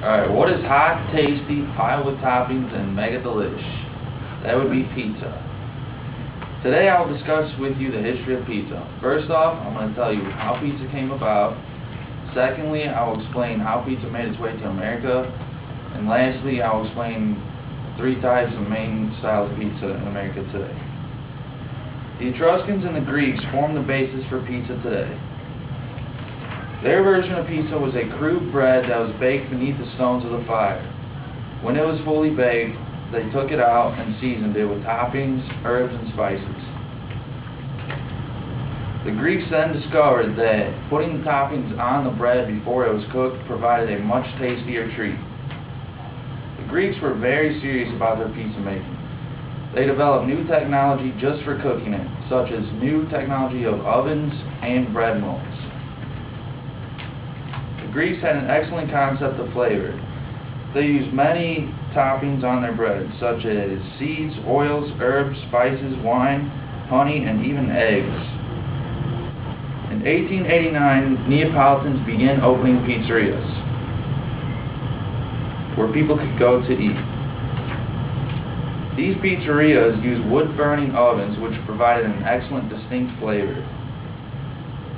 Alright, what is hot, tasty, piled with toppings, and mega delish? That would be pizza. Today I'll discuss with you the history of pizza. First off, I'm going to tell you how pizza came about. Secondly, I will explain how pizza made its way to America. And lastly, I will explain 3 types of main styles of pizza in America today. The Etruscans and the Greeks formed the basis for pizza today. Their version of pizza was a crude bread that was baked beneath the stones of the fire. When it was fully baked, they took it out and seasoned it with toppings, herbs, and spices. The Greeks then discovered that putting the toppings on the bread before it was cooked provided a much tastier treat. The Greeks were very serious about their pizza making. They developed new technology just for cooking it, such as new technology of ovens and bread molds. The Greeks had an excellent concept of flavor. They used many toppings on their bread, such as seeds, oils, herbs, spices, wine, honey, and even eggs. In 1889, Neapolitans began opening pizzerias, where people could go to eat. These pizzerias used wood-burning ovens, which provided an excellent, distinct flavor.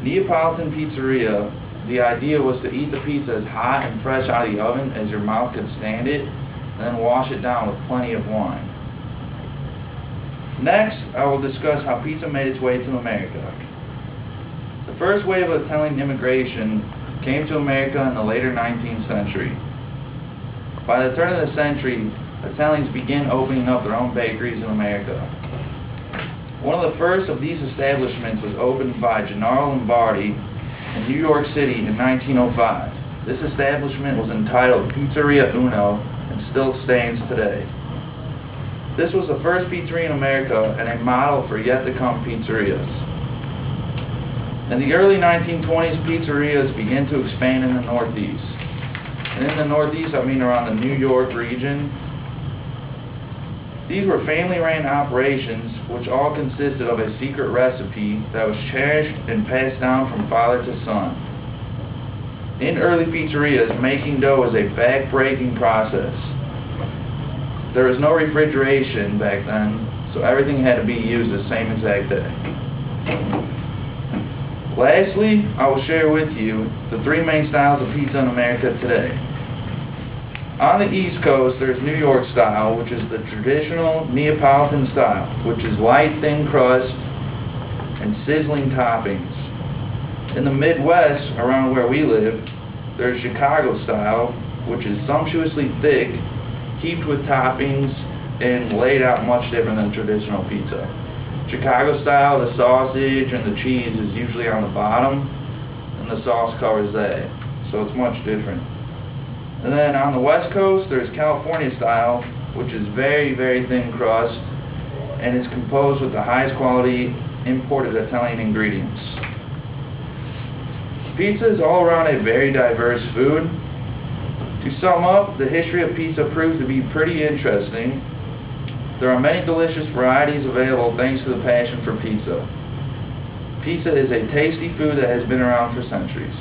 Neapolitan pizzeria, the idea was to eat the pizza as hot and fresh out of the oven as your mouth could stand it, and then wash it down with plenty of wine. Next, I will discuss how pizza made its way to America. The first wave of Italian immigration came to America in the later 19th century. By the turn of the century, Italians began opening up their own bakeries in America. One of the first of these establishments was opened by Gennaro Lombardi in New York City in 1905. This establishment was entitled Pizzeria Uno and still stands today. This was the first pizzeria in America and a model for yet to come pizzerias. In the early 1920s, pizzerias began to expand in the Northeast. And in the Northeast, I mean around the New York region. These were family-ran operations which all consisted of a secret recipe that was cherished and passed down from father to son. In early pizzerias, making dough was a back-breaking process. There was no refrigeration back then, so everything had to be used the same exact day. Lastly, I will share with you the 3 main styles of pizza in America today. On the East Coast, there's New York style, which is the traditional Neapolitan style, which is light, thin crust and sizzling toppings. In the Midwest, around where we live, there's Chicago style, which is sumptuously thick, heaped with toppings, and laid out much different than traditional pizza. Chicago style, the sausage and the cheese is usually on the bottom, and the sauce covers that, so it's much different. And then on the West Coast, there's California style, which is very, very thin crust, and is composed with the highest quality imported Italian ingredients. Pizza is all around a very diverse food. To sum up, the history of pizza proves to be pretty interesting. There are many delicious varieties available thanks to the passion for pizza. Pizza is a tasty food that has been around for centuries.